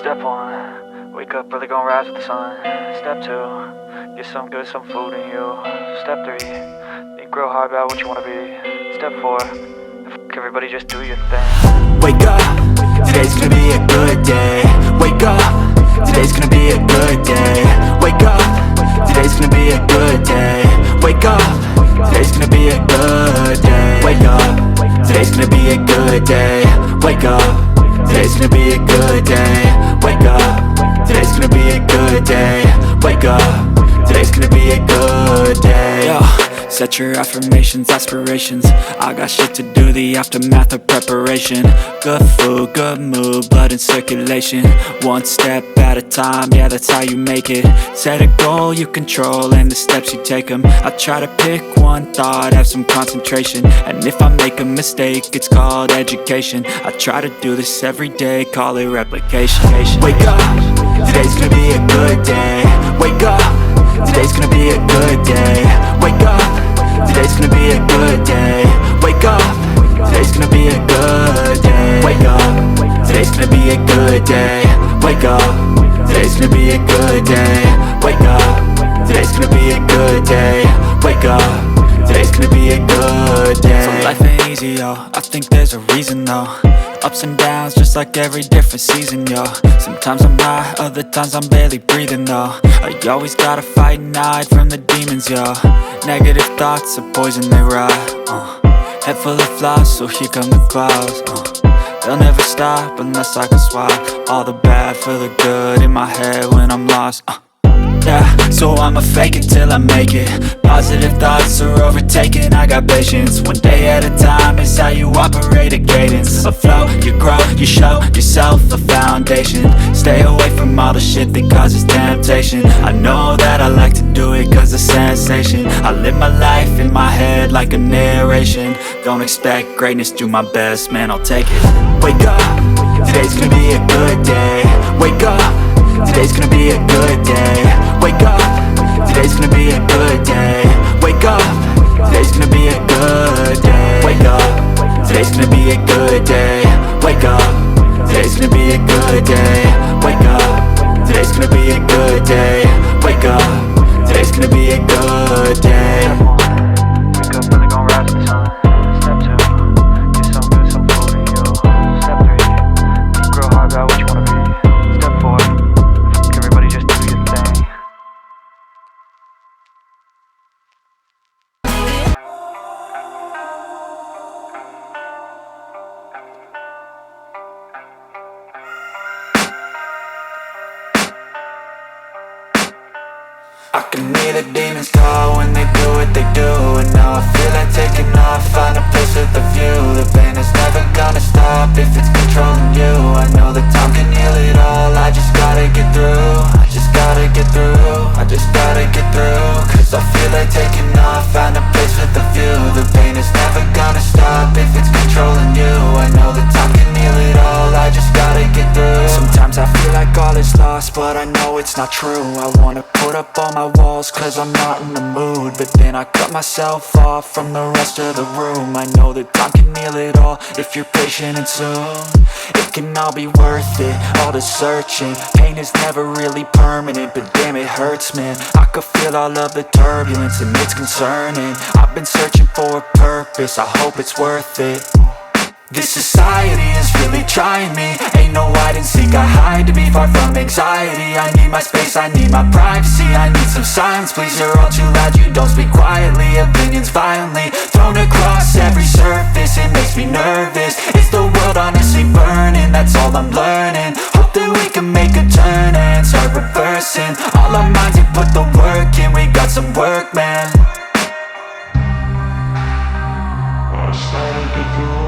Step 1, wake up early, gonna rise with the sun. Step 2, get some good, some food in you. Step 3, think real hard about what you wanna be. Step 4, everybody just do your thing. Wake up, today's gonna be a good day. Wake up, today's gonna be a good day. Wake up, today's gonna be a good day. Wake up, today's gonna be a good day. Wake up, today's gonna be a good day. Wake up, today's gonna be a good day. Wake up, today's gonna be a good day. Wake up, today's gonna be a good day. Yo, set your affirmations, aspirations. I got shit to do, the aftermath of preparation. Good food, good mood, blood in circulation. One step at a time, yeah, that's how you make it. Set a goal you control and the steps you take them. I try to pick one thought, have some concentration. And if I make a mistake, it's called education. I try to do this every day, call it replication. Wake up, today's gonna be a good day. Wake up, today's gonna be a good day. Wake up, today's gonna be a good day. Wake up, today's gonna be a good day. Wake up, today's gonna be a good day. Wake up, today's gonna be a good day. Wake up, today's gonna be a good day. Wake up, today's gonna be a good day. So life ain't easy, yo, I think there's a reason though. Ups and downs, just like every different season, yo. Sometimes I'm high, other times I'm barely breathing, though. I always gotta fight and hide from the demons, yo. Negative thoughts are poison, they rot. Head full of flies, so here come the clouds. They'll never stop unless I can swap all the bad for the good in my head when I'm lost. Yeah, so I'ma fake it till I make it. Positive thoughts are overtaken, I got patience. One day at a time is how you operate a cadence. A flow, you grow, you show yourself a foundation. Stay away from all the shit that causes temptation. I know that I like to do it cause of sensation. I live my life in my head like a narration. Don't expect greatness, do my best, man, I'll take it. Wake up, today's gonna be a good day. Wake up, today's gonna be a good day. Wake up, today's gonna be a good day. Wake up, today's gonna be a good day. Wake up, today's gonna be a good day. Wake up, today's gonna be a good day. Wake up, today's gonna be a good day. Wake up, today's gonna be a good day. Wake up early, gonna rise with the sun. Step 2, get some good, some food in you. Step 3, think real hard about what you wanna be. Step 4, everybody just do your thing. I can hear the demons call when they do what they do. And now I feel like taking off, find a place with a view. The pain is never gonna stop if it's controlling you. I know that time can heal it all, I just gotta get through. I just gotta get through, I just gotta get through. Cause I feel like taking off, find a place with a view. The pain is never gonna stop if it's controlling you. I know that time can heal it all, I just gotta get through. Sometimes I feel like all is lost, but I know it's not true. I wanna put up all my walls cause I'm not in the mood. But then I cut myself off from the rest of the room. I know that time can heal it all if you're patient and soon. It can all be worth it, all the searching. Pain is never really permanent, but damn it hurts, man. I could feel all of the turbulence and it's concerning. I've been searching for a purpose, I hope it's worth it. This society is really trying me. Ain't no hide and seek, I hide to be far from anxiety. I need my space, I need my privacy. I need some silence, please, you're all too loud. You don't speak quietly, opinions violently thrown across every surface. It makes me nervous, it's the world honestly burning. That's all I'm learning, hope that we can make a turn and start reversing. All our minds have put the work in, we got some work, man. I started to do.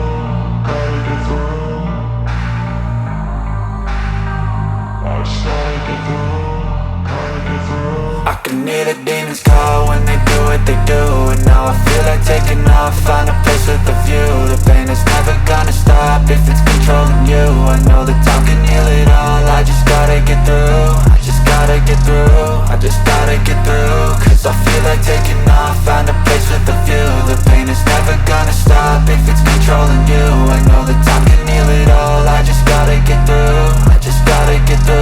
I can hear the demons call when they do what they do. And now I feel like taking off, find a place with a view. The pain is never gonna stop if it's controlling you. I know that time can heal it all, I just gotta get through. I just gotta get through, I just gotta get through. Cause I feel like taking off, find a place with a view. The pain is never gonna stop if it's controlling you. I know that time can heal it all, I just gotta get through. I just gotta get through.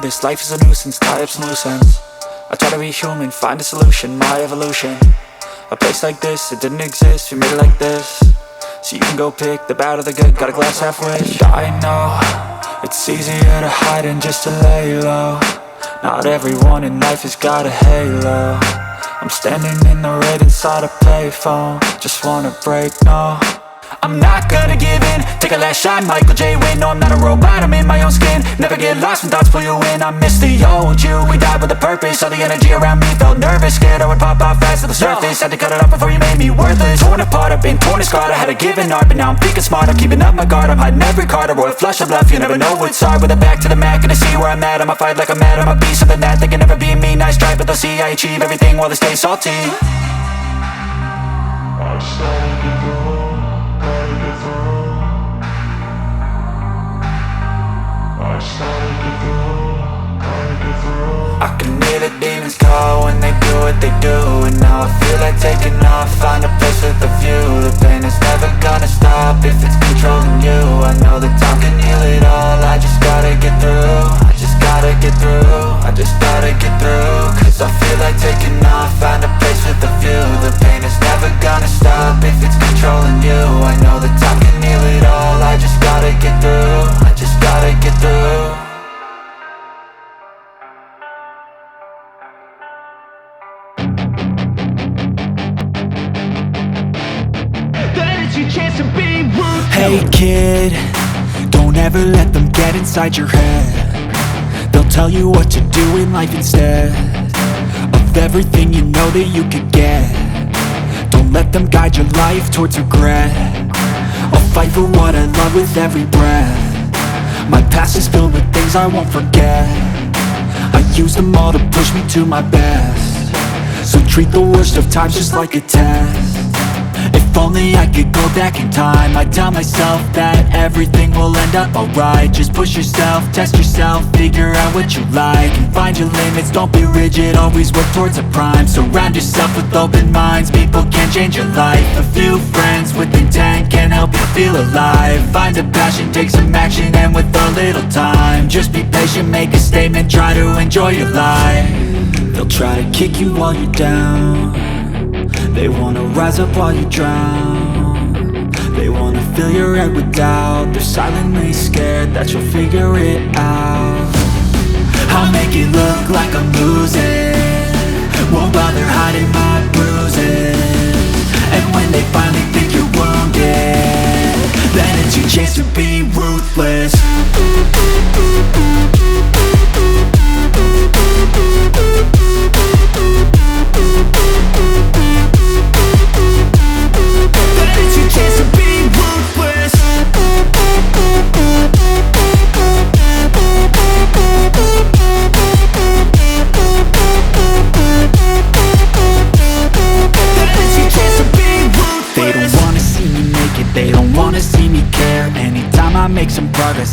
this life is a nuisance, tie up some loose ends. I try to be human, find a solution, my evolution. A place like this, it didn't exist, we made it like this. So you can go pick the bad or the good, got a glass halfway. I know, it's easier to hide than just to lay low. Not everyone in life has got a halo. I'm standing in the red inside a payphone, just wanna break, no. I'm not gonna give in, take a last shot, Michael J. Win. No, I'm not a robot, I'm in my own skin. Never get lost when thoughts pull you in. I miss the old you, we died with a purpose. All the energy around me felt nervous, scared I would pop out fast to the surface. Had to cut it off before you made me worthless. Torn apart, I've been torn and scarred. I had a given art, but now I'm thinking smart. I'm keeping up my guard, I'm hiding every card. A royal flush of love, you never know what's hard. With a back to the mat, gonna see where I'm at. I'ma fight like I'm mad, I'ma be something that they can never be me. Nice try, but they'll see I achieve everything while they stay salty. I started to go. I can hear the demons call when they do what they do. And now I feel like taking off, find a place with a view. The pain is never gonna stop if it's controlling you. I know that time can heal it all, I just gotta get through. I just gotta get through, I just gotta get through. Cause I feel like taking off, find a place with a view. The pain is never gonna stop if it's controlling you. I know that time can heal it all, I just gotta get through. I just gotta get through. Hey kid, don't ever let them get inside your head. They'll tell you what to do in life instead of everything you know that you could get. Don't let them guide your life towards regret. I'll fight for what I love with every breath. My past is filled with things I won't forget. I use them all to push me to my best. So treat the worst of times just like a test. If only I could go back in time, I'd tell myself that everything will end up alright. Just push yourself, test yourself, figure out what you like, and find your limits, don't be rigid, always work towards a prime. Surround yourself with open minds, people can change your life. A few friends with intent can help you feel alive. Find a passion, take some action, and with a little time, just be patient, make a statement, try to enjoy your life. They'll try to kick you while you're down, they wanna rise up while you drown. They wanna fill your head with doubt. They're silently scared that you'll figure it out. I'll make it look like I'm losing, won't bother hiding my bruises. And when they finally think you're wounded, then it's your chance to be ruthless.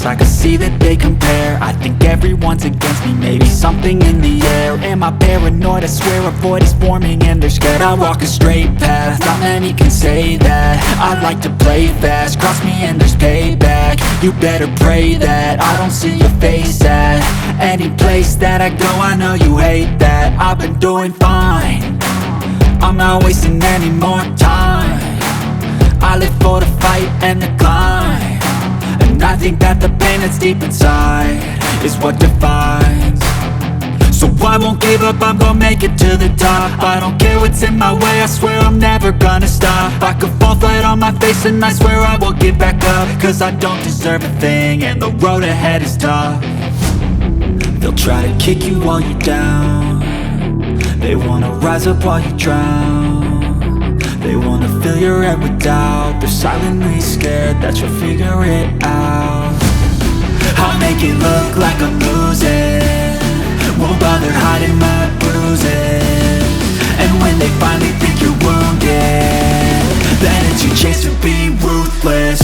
I can see that they compare. I think everyone's against me, maybe something in the air. Am I paranoid? I swear a void is forming and they're scared. I walk a straight path, not many can say that. I like to play fast, cross me and there's payback. You better pray that I don't see your face at any place that I go. I know you hate that. I've been doing fine, I'm not wasting any more time. I live for the fight and the climb, and I think that the pain that's deep inside is what defines. So I won't give up, I'm gonna make it to the top. I don't care what's in my way, I swear I'm never gonna stop. I could fall flat on my face and I swear I will get back up, cause I don't deserve a thing and the road ahead is tough. They'll try to kick you while you're down, they wanna rise up while you drown. They wanna fill your head with doubt. They're silently scared that you'll figure it out. I'll make it look like I'm losing, won't bother hiding my bruises. And when they finally think you're wounded, then it's your chance to be ruthless.